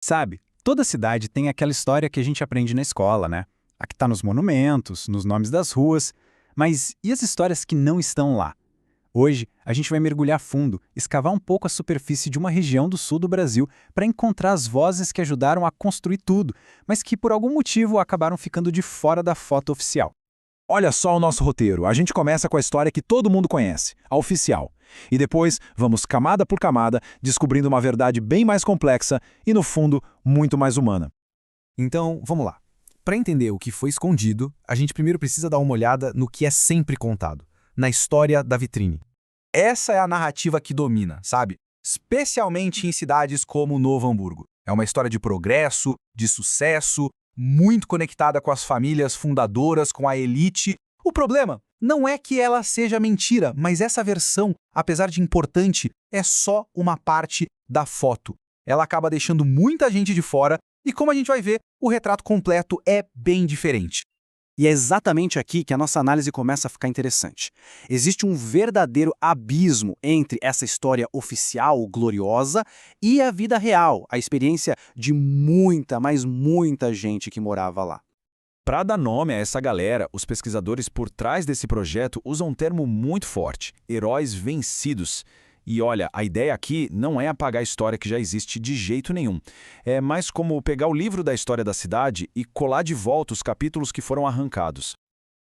Sabe, toda cidade tem aquela história que a gente aprende na escola, né? A que está nos monumentos, nos nomes das ruas. Mas e as histórias que não estão lá? Hoje, a gente vai mergulhar fundo, escavar um pouco a superfície de uma região do sul do Brasil para encontrar as vozes que ajudaram a construir tudo, mas que por algum motivo acabaram ficando de fora da foto oficial. Olha só o nosso roteiro. A gente começa com a história que todo mundo conhece, a oficial. E depois vamos camada por camada, descobrindo uma verdade bem mais complexa e, no fundo, muito mais humana. Então, vamos lá. Para entender o que foi escondido, a gente primeiro precisa dar uma olhada no que é sempre contado, na história da vitrine. Essa é a narrativa que domina, sabe? Especialmente em cidades como Novo Hamburgo. É uma história de progresso, de sucesso, muito conectada com as famílias fundadoras, com a elite. O problema não é que ela seja mentira, mas essa versão, apesar de importante, é só uma parte da foto. Ela acaba deixando muita gente de fora e, como a gente vai ver, o retrato completo é bem diferente. E é exatamente aqui que a nossa análise começa a ficar interessante. Existe um verdadeiro abismo entre essa história oficial, gloriosa, e a vida real, a experiência de muita, mas muita gente que morava lá. Para dar nome a essa galera, os pesquisadores por trás desse projeto usam um termo muito forte: heróis vencidos. E olha, a ideia aqui não é apagar a história que já existe de jeito nenhum. É mais como pegar o livro da história da cidade e colar de volta os capítulos que foram arrancados.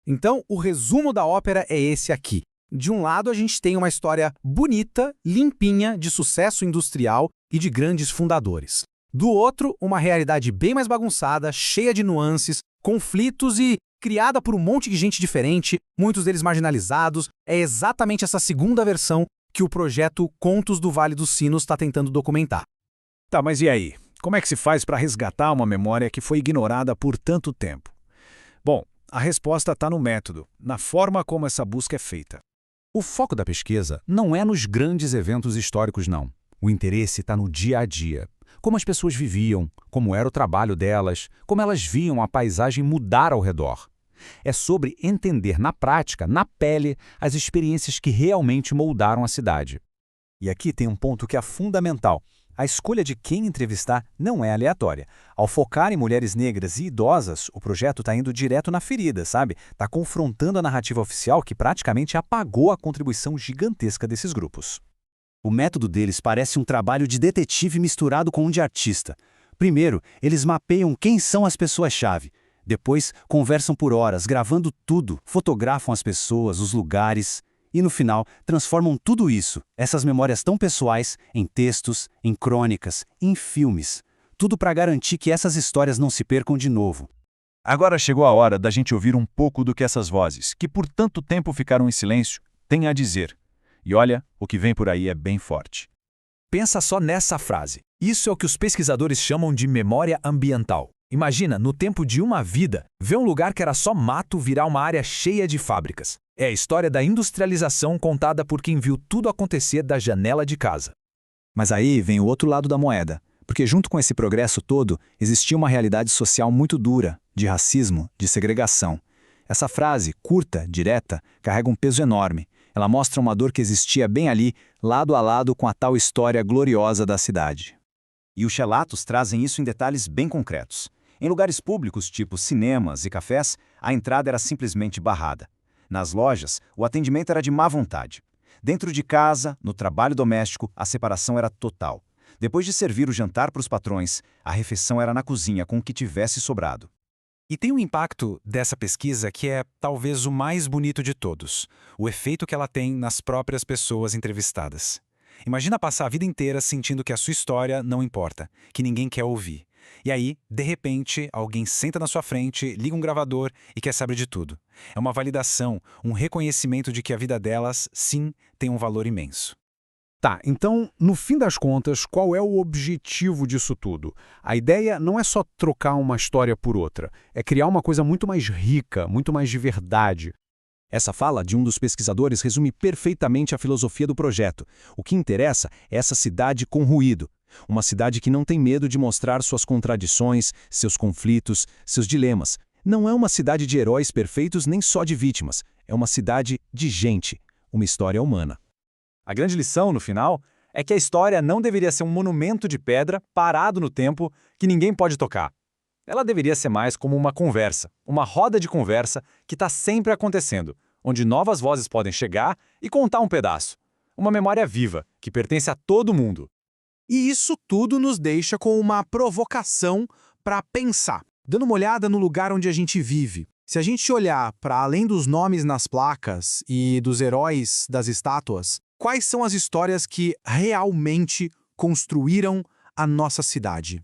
Então, o resumo da ópera é esse aqui. De um lado, a gente tem uma história bonita, limpinha, de sucesso industrial e de grandes fundadores. Do outro, uma realidade bem mais bagunçada, cheia de nuances, conflitos e criada por um monte de gente diferente, muitos deles marginalizados. É exatamente essa segunda versão que o projeto Contos do Vale dos Sinos está tentando documentar. Tá, mas e aí? Como é que se faz para resgatar uma memória que foi ignorada por tanto tempo? Bom, a resposta está no método, na forma como essa busca é feita. O foco da pesquisa não é nos grandes eventos históricos, não. O interesse está no dia a dia. Como as pessoas viviam, como era o trabalho delas, como elas viam a paisagem mudar ao redor. É sobre entender na prática, na pele, as experiências que realmente moldaram a cidade. E aqui tem um ponto que é fundamental. A escolha de quem entrevistar não é aleatória. Ao focar em mulheres negras e idosas, o projeto está indo direto na ferida, sabe? Está confrontando a narrativa oficial que praticamente apagou a contribuição gigantesca desses grupos. O método deles parece um trabalho de detetive misturado com um de artista. Primeiro, eles mapeiam quem são as pessoas-chave. Depois, conversam por horas, gravando tudo, fotografam as pessoas, os lugares e, no final, transformam tudo isso, essas memórias tão pessoais, em textos, em crônicas, em filmes. Tudo para garantir que essas histórias não se percam de novo. Agora chegou a hora da gente ouvir um pouco do que essas vozes, que por tanto tempo ficaram em silêncio, têm a dizer. E olha, o que vem por aí é bem forte. Pensa só nessa frase. Isso é o que os pesquisadores chamam de memória ambiental. Imagina, no tempo de uma vida, ver um lugar que era só mato virar uma área cheia de fábricas. É a história da industrialização contada por quem viu tudo acontecer da janela de casa. Mas aí vem o outro lado da moeda, porque junto com esse progresso todo, existia uma realidade social muito dura, de racismo, de segregação. Essa frase, curta, direta, carrega um peso enorme. Ela mostra uma dor que existia bem ali, lado a lado com a tal história gloriosa da cidade. E os relatos trazem isso em detalhes bem concretos. Em lugares públicos, tipo cinemas e cafés, a entrada era simplesmente barrada. Nas lojas, o atendimento era de má vontade. Dentro de casa, no trabalho doméstico, a separação era total. Depois de servir o jantar para os patrões, a refeição era na cozinha com o que tivesse sobrado. E tem um impacto dessa pesquisa que é talvez o mais bonito de todos, o efeito que ela tem nas próprias pessoas entrevistadas. Imagina passar a vida inteira sentindo que a sua história não importa, que ninguém quer ouvir. E aí, de repente, alguém senta na sua frente, liga um gravador e quer saber de tudo. É uma validação, um reconhecimento de que a vida delas, sim, tem um valor imenso. Tá, então, no fim das contas, qual é o objetivo disso tudo? A ideia não é só trocar uma história por outra, é criar uma coisa muito mais rica, muito mais de verdade. Essa fala de um dos pesquisadores resume perfeitamente a filosofia do projeto. O que interessa é essa cidade com ruído. Uma cidade que não tem medo de mostrar suas contradições, seus conflitos, seus dilemas. Não é uma cidade de heróis perfeitos nem só de vítimas. É uma cidade de gente, uma história humana. A grande lição, no final, é que a história não deveria ser um monumento de pedra parado no tempo que ninguém pode tocar. Ela deveria ser mais como uma conversa, uma roda de conversa que está sempre acontecendo, onde novas vozes podem chegar e contar um pedaço. Uma memória viva, que pertence a todo mundo. E isso tudo nos deixa com uma provocação para pensar. Dando uma olhada no lugar onde a gente vive. Se a gente olhar para além dos nomes nas placas e dos heróis das estátuas, quais são as histórias que realmente construíram a nossa cidade?